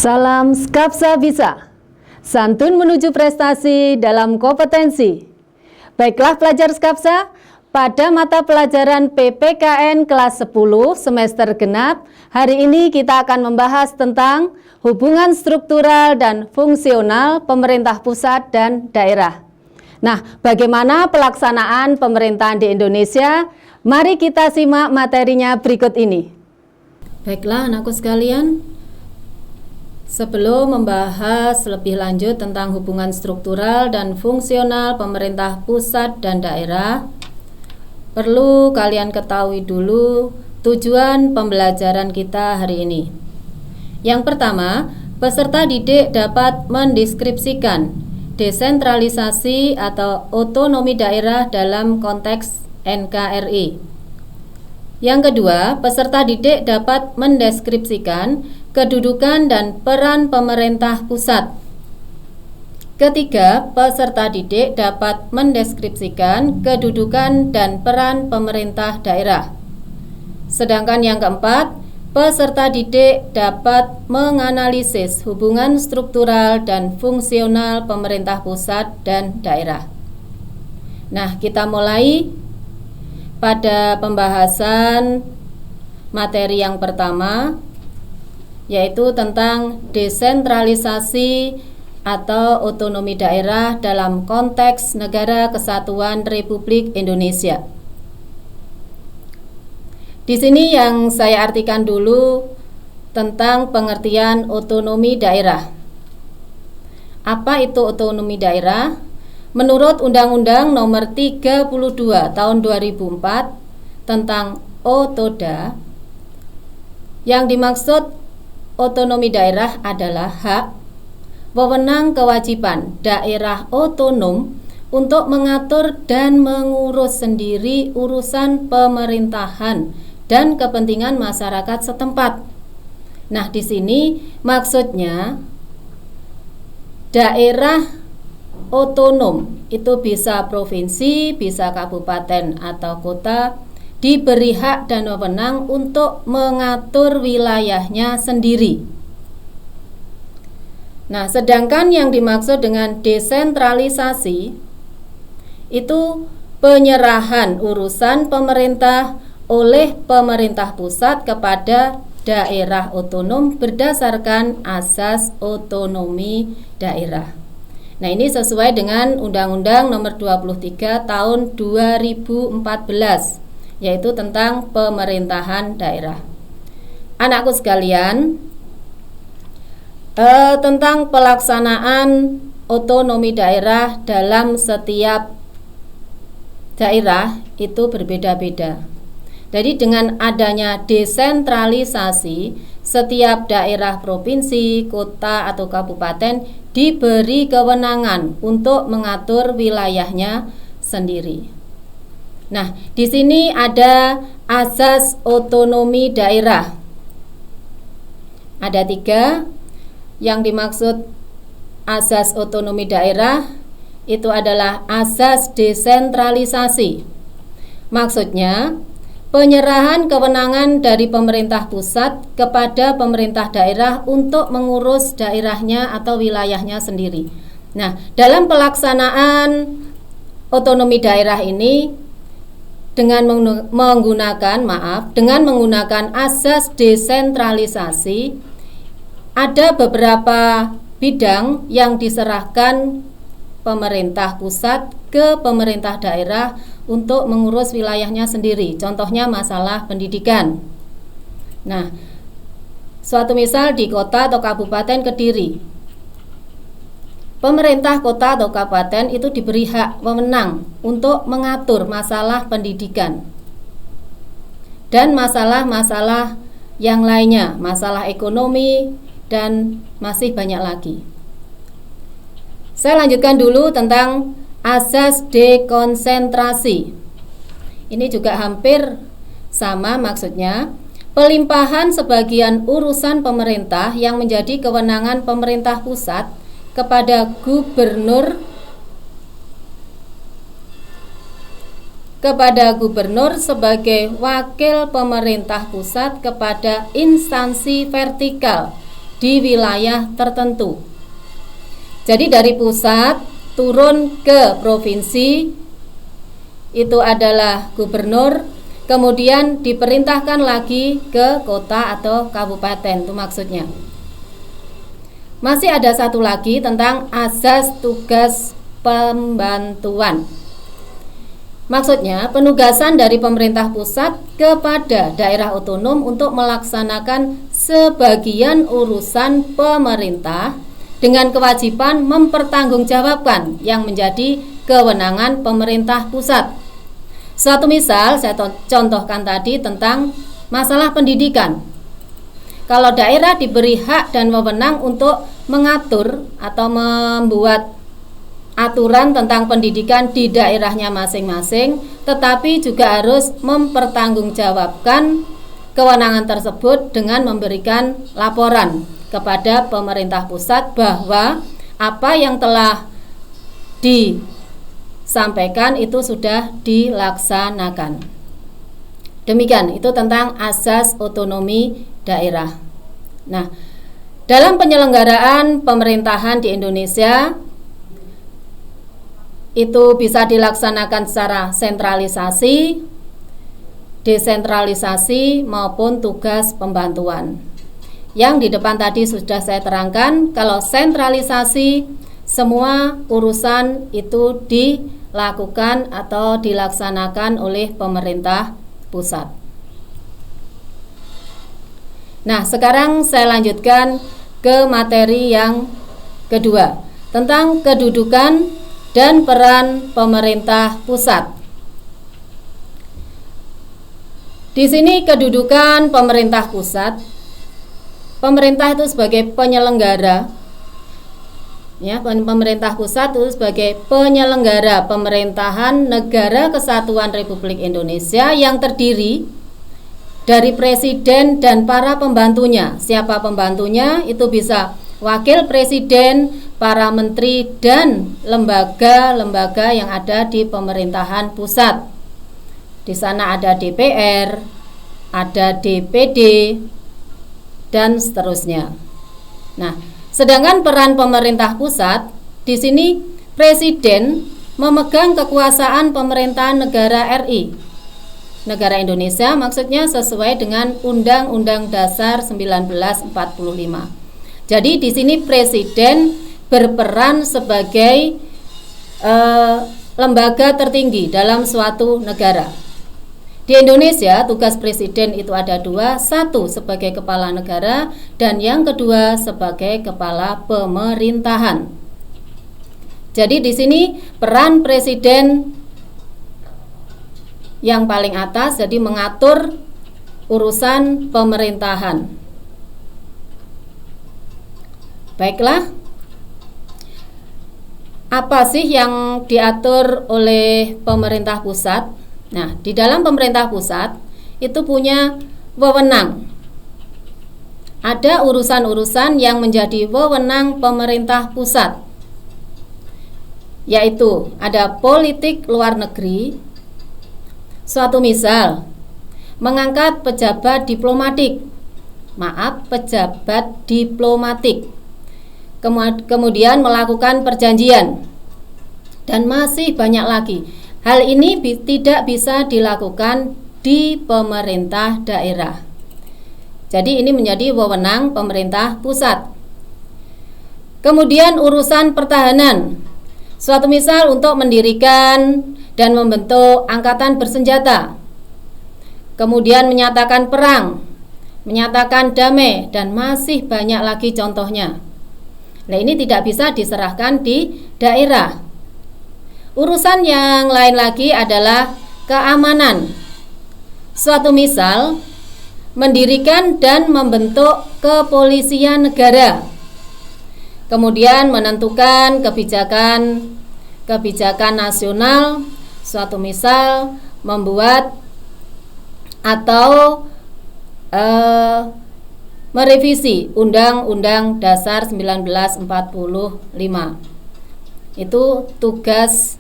Salam Skapsa Bisa, santun menuju prestasi dalam kompetensi. Baiklah pelajar Skapsa, pada mata pelajaran PPKN kelas 10 semester genap, hari ini kita akan membahas tentang hubungan struktural dan fungsional pemerintah pusat dan daerah. Nah, bagaimana pelaksanaan pemerintahan di Indonesia? Mari kita simak materinya berikut ini. Baiklah anakku sekalian, sebelum membahas lebih lanjut tentang hubungan struktural dan fungsional pemerintah pusat dan daerah, perlu kalian ketahui dulu tujuan pembelajaran kita hari ini. Yang pertama, peserta didik dapat mendeskripsikan desentralisasi atau otonomi daerah dalam konteks NKRI. Yang kedua, peserta didik dapat mendeskripsikan kedudukan dan peran pemerintah pusat. Ketiga, peserta didik dapat mendeskripsikan kedudukan dan peran pemerintah daerah. Sedangkan yang keempat, peserta didik dapat menganalisis hubungan struktural dan fungsional pemerintah pusat dan daerah. Nah, kita mulai pada pembahasan materi yang pertama, yaitu tentang desentralisasi atau otonomi daerah dalam konteks Negara Kesatuan Republik Indonesia. Di sini yang saya artikan dulu tentang pengertian otonomi daerah. Apa itu otonomi daerah? Menurut Undang-Undang Nomor 32 Tahun 2004 tentang OTODA, yang dimaksud otonomi daerah adalah hak, wewenang, kewajiban daerah otonom untuk mengatur dan mengurus sendiri urusan pemerintahan dan kepentingan masyarakat setempat. Nah, di sini maksudnya daerah otonom itu bisa provinsi, bisa kabupaten atau kota, diberi hak dan wewenang untuk mengatur wilayahnya sendiri. Nah, sedangkan yang dimaksud dengan desentralisasi itu penyerahan urusan pemerintah oleh pemerintah pusat kepada daerah otonom berdasarkan asas otonomi daerah. Nah, ini sesuai dengan Undang-Undang Nomor 23 Tahun 2014, yaitu tentang pemerintahan daerah. Anakku sekalian, tentang pelaksanaan otonomi daerah dalam setiap daerah itu berbeda-beda. Jadi dengan adanya desentralisasi, setiap daerah provinsi, kota atau kabupaten diberi kewenangan untuk mengatur wilayahnya sendiri. Nah, di sini ada asas otonomi daerah. Ada 3 yang dimaksud asas otonomi daerah, itu adalah asas desentralisasi. Maksudnya, penyerahan kewenangan dari pemerintah pusat kepada pemerintah daerah untuk mengurus daerahnya atau wilayahnya sendiri. Nah, dalam pelaksanaan otonomi daerah ini dengan menggunakan asas desentralisasi, ada beberapa bidang yang diserahkan pemerintah pusat ke pemerintah daerah untuk mengurus wilayahnya sendiri. Contohnya masalah pendidikan. Nah, suatu misal di kota atau kabupaten Kediri, pemerintah kota atau kabupaten itu diberi hak wewenang untuk mengatur masalah pendidikan dan masalah-masalah yang lainnya, masalah ekonomi, dan masih banyak lagi. Saya lanjutkan dulu tentang asas dekonsentrasi. Ini juga hampir sama maksudnya, pelimpahan sebagian urusan pemerintah yang menjadi kewenangan pemerintah pusat kepada gubernur sebagai wakil pemerintah pusat kepada instansi vertikal di wilayah tertentu. Jadi dari pusat turun ke provinsi itu adalah gubernur, kemudian diperintahkan lagi ke kota atau kabupaten, itu maksudnya. Masih ada satu lagi tentang azas tugas pembantuan. Maksudnya penugasan dari pemerintah pusat kepada daerah otonom untuk melaksanakan sebagian urusan pemerintah dengan kewajiban mempertanggungjawabkan yang menjadi kewenangan pemerintah pusat. Suatu misal saya contohkan tadi tentang masalah pendidikan. Kalau daerah diberi hak dan wewenang untuk mengatur atau membuat aturan tentang pendidikan di daerahnya masing-masing, tetapi juga harus mempertanggungjawabkan kewenangan tersebut dengan memberikan laporan kepada pemerintah pusat bahwa apa yang telah disampaikan itu sudah dilaksanakan. Demikian, itu tentang asas otonomi daerah. Nah, dalam penyelenggaraan pemerintahan di Indonesia itu bisa dilaksanakan secara sentralisasi, desentralisasi maupun tugas pembantuan. Yang di depan tadi sudah saya terangkan, kalau sentralisasi semua urusan itu dilakukan atau dilaksanakan oleh pemerintah pusat. Nah, sekarang saya lanjutkan ke materi yang kedua tentang kedudukan dan peran pemerintah pusat. Di sini kedudukan pemerintah pusat. Pemerintah itu sebagai penyelenggara, ya, pemerintah pusat itu sebagai penyelenggara pemerintahan Negara Kesatuan Republik Indonesia yang terdiri dari presiden dan para pembantunya. Siapa pembantunya? Itu bisa wakil presiden, para menteri, dan lembaga-lembaga yang ada di pemerintahan pusat. Di sana ada DPR, ada DPD, dan seterusnya. Nah, sedangkan peran pemerintah pusat, di sini presiden memegang kekuasaan pemerintahan negara RI. Negara Indonesia maksudnya sesuai dengan Undang-Undang Dasar 1945. Jadi di sini presiden berperan sebagai lembaga tertinggi dalam suatu negara. Di Indonesia tugas presiden itu ada dua, satu sebagai kepala negara dan yang kedua sebagai kepala pemerintahan. Jadi di sini peran presiden yang paling atas, jadi mengatur urusan pemerintahan. Baiklah. Apa sih yang diatur oleh pemerintah pusat? Nah, di dalam pemerintah pusat itu punya wewenang. Ada urusan-urusan yang menjadi wewenang pemerintah pusat, yaitu ada politik luar negeri. Suatu misal, mengangkat pejabat diplomatik. Kemudian melakukan perjanjian, dan masih banyak lagi. Hal ini tidak bisa dilakukan di pemerintah daerah. Jadi ini menjadi wewenang pemerintah pusat. Kemudian urusan pertahanan. Suatu misal untuk mendirikan dan membentuk angkatan bersenjata. Kemudian menyatakan perang, menyatakan damai, dan masih banyak lagi contohnya. Nah, ini tidak bisa diserahkan di daerah. Urusan yang lain lagi adalah keamanan. Suatu misal, mendirikan dan membentuk kepolisian negara. Kemudian menentukan kebijakan nasional. Suatu misal, membuat atau merevisi Undang-Undang Dasar 1945. Itu tugas,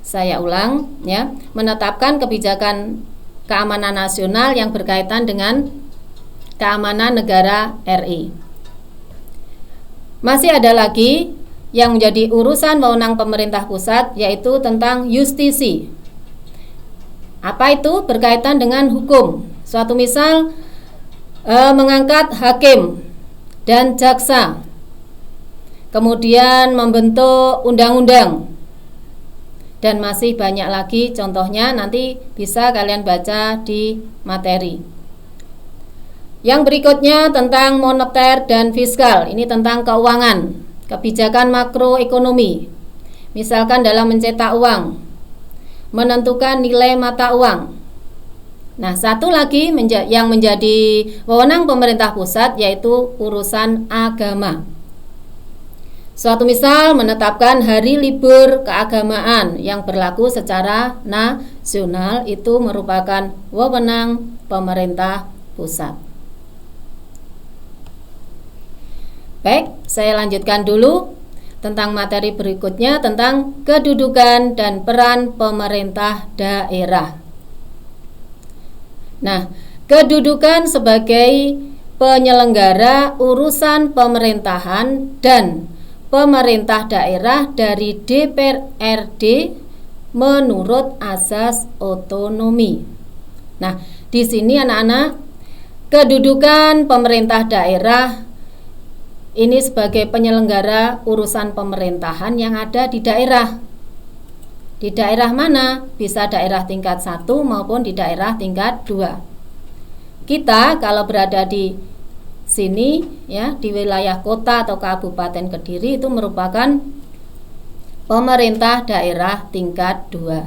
saya ulang ya, menetapkan kebijakan keamanan nasional yang berkaitan dengan keamanan negara RI. Masih ada lagi yang menjadi urusan wewenang pemerintah pusat, yaitu tentang justisi. Apa itu? Berkaitan dengan hukum. Suatu misal mengangkat hakim dan jaksa, kemudian membentuk undang-undang, dan masih banyak lagi contohnya, nanti bisa kalian baca di materi. Yang berikutnya tentang moneter dan fiskal. Ini tentang keuangan, kebijakan makroekonomi, misalkan dalam mencetak uang, menentukan nilai mata uang. Nah, satu lagi yang menjadi wewenang pemerintah pusat, yaitu urusan agama. Suatu misal menetapkan hari libur keagamaan yang berlaku secara nasional, itu merupakan wewenang pemerintah pusat. Baik, saya lanjutkan dulu tentang materi berikutnya tentang kedudukan dan peran pemerintah daerah. Nah, kedudukan sebagai penyelenggara urusan pemerintahan dan pemerintah daerah dari DPRD menurut asas otonomi. Nah, di sini anak-anak, kedudukan pemerintah daerah ini sebagai penyelenggara urusan pemerintahan yang ada di daerah. Di daerah mana? Bisa daerah tingkat 1 maupun di daerah tingkat 2. Kita kalau berada di sini ya, di wilayah kota atau Kabupaten Kediri, itu merupakan pemerintah daerah tingkat 2.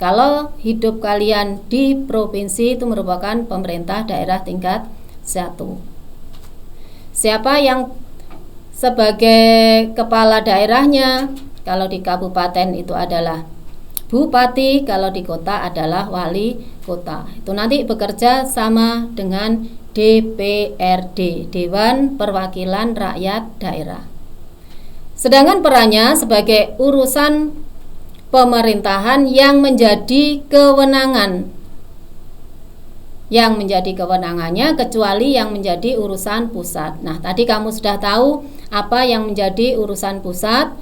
Kalau hidup kalian di provinsi, itu merupakan pemerintah daerah tingkat 1. Siapa yang sebagai kepala daerahnya? Kalau di kabupaten itu adalah bupati, kalau di kota adalah wali kota. Itu nanti bekerja sama dengan DPRD, Dewan Perwakilan Rakyat Daerah. Sedangkan perannya sebagai urusan pemerintahan yang menjadi kewenangannya, kecuali yang menjadi urusan pusat. Nah, tadi kamu sudah tahu apa yang menjadi urusan pusat.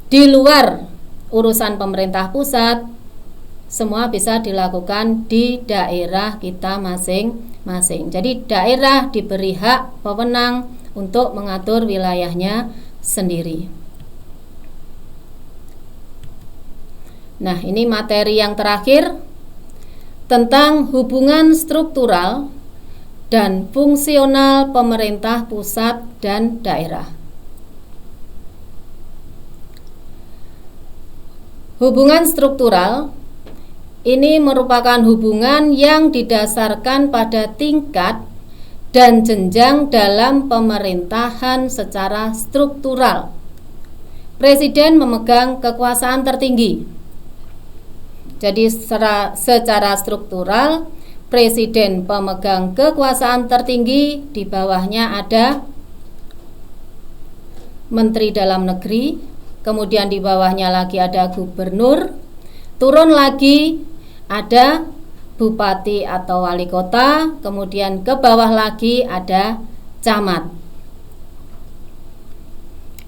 Di luar urusan pemerintah pusat, semua bisa dilakukan di daerah kita masing-masing. Jadi daerah diberi hak wewenang untuk mengatur wilayahnya sendiri. Nah, ini materi yang terakhir tentang hubungan struktural dan fungsional pemerintah pusat dan daerah. Hubungan struktural ini merupakan hubungan yang didasarkan pada tingkat dan jenjang dalam pemerintahan secara struktural. Presiden memegang kekuasaan tertinggi. Jadi secara struktural, presiden pemegang kekuasaan tertinggi, di bawahnya ada Menteri Dalam Negeri, kemudian di bawahnya lagi ada gubernur, turun lagi ada bupati atau wali kota, kemudian ke bawah lagi ada camat.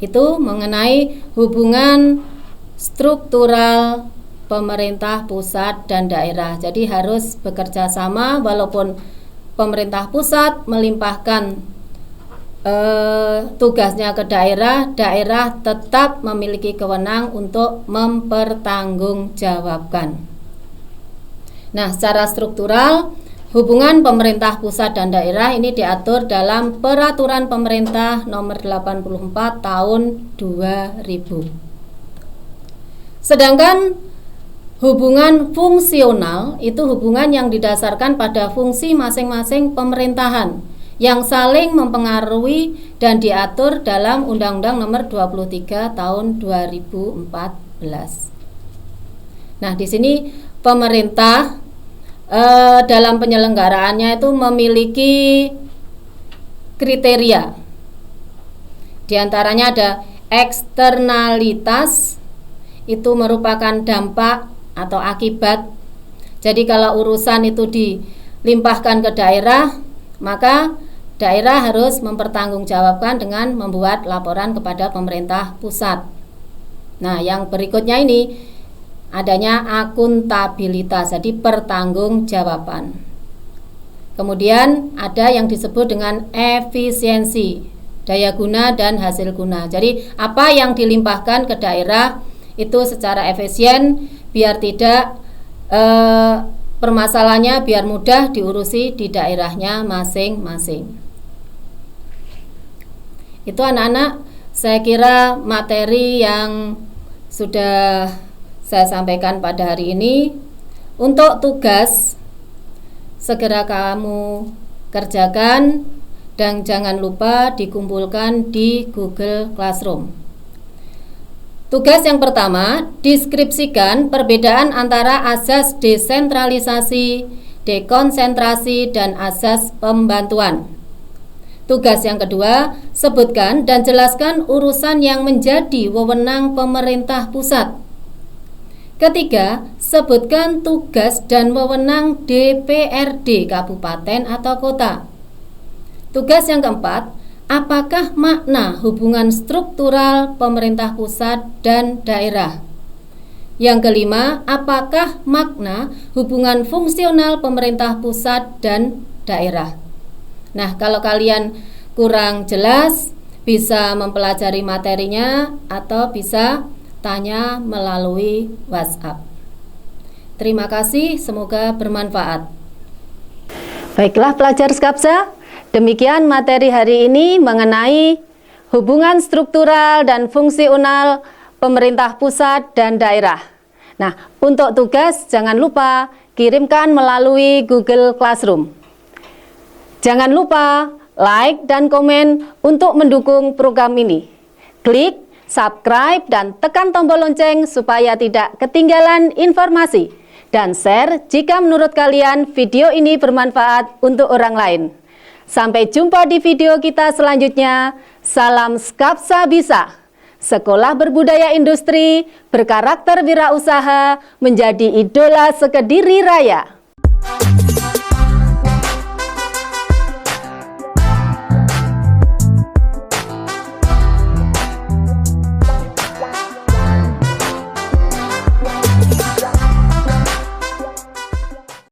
Itu mengenai hubungan struktural pemerintah pusat dan daerah. Jadi harus bekerja sama, walaupun pemerintah pusat melimpahkan tugasnya ke daerah, daerah tetap memiliki kewenangan untuk mempertanggungjawabkan. Nah, secara struktural hubungan pemerintah pusat dan daerah ini diatur dalam Peraturan Pemerintah Nomor 84 Tahun 2000. Sedangkan hubungan fungsional itu hubungan yang didasarkan pada fungsi masing-masing pemerintahan yang saling mempengaruhi dan diatur dalam Undang-Undang Nomor 23 Tahun 2014. Nah, di sini pemerintah dalam penyelenggaraannya itu memiliki kriteria. Di antaranya ada eksternalitas, itu merupakan dampak atau akibat. Jadi kalau urusan itu dilimpahkan ke daerah, maka daerah harus mempertanggungjawabkan dengan membuat laporan kepada pemerintah pusat. Nah, yang berikutnya ini adanya akuntabilitas, jadi pertanggungjawaban. Kemudian ada yang disebut dengan efisiensi, daya guna dan hasil guna. Jadi apa yang dilimpahkan ke daerah itu secara efisien biar tidak permasalahannya biar mudah diurusi di daerahnya masing-masing. Itu anak-anak, saya kira materi yang sudah saya sampaikan pada hari ini. Untuk tugas, segera kamu kerjakan dan jangan lupa dikumpulkan di Google Classroom. Tugas yang pertama, deskripsikan perbedaan antara asas desentralisasi, dekonsentrasi, dan asas pembantuan. Tugas yang kedua, sebutkan dan jelaskan urusan yang menjadi wewenang pemerintah pusat. Ketiga, sebutkan tugas dan wewenang DPRD kabupaten atau kota. Tugas yang keempat, apakah makna hubungan struktural pemerintah pusat dan daerah? Yang kelima, apakah makna hubungan fungsional pemerintah pusat dan daerah? Nah, kalau kalian kurang jelas, bisa mempelajari materinya atau bisa tanya melalui WhatsApp. Terima kasih, semoga bermanfaat. Baiklah pelajar Skapsa, demikian materi hari ini mengenai hubungan struktural dan fungsional pemerintah pusat dan daerah. Nah, untuk tugas jangan lupa kirimkan melalui Google Classroom. Jangan lupa like dan komen untuk mendukung program ini. Klik subscribe dan tekan tombol lonceng supaya tidak ketinggalan informasi. Dan share jika menurut kalian video ini bermanfaat untuk orang lain. Sampai jumpa di video kita selanjutnya. Salam Skapsa Bisa. Sekolah berbudaya industri, berkarakter wirausaha, menjadi idola sekediri raya.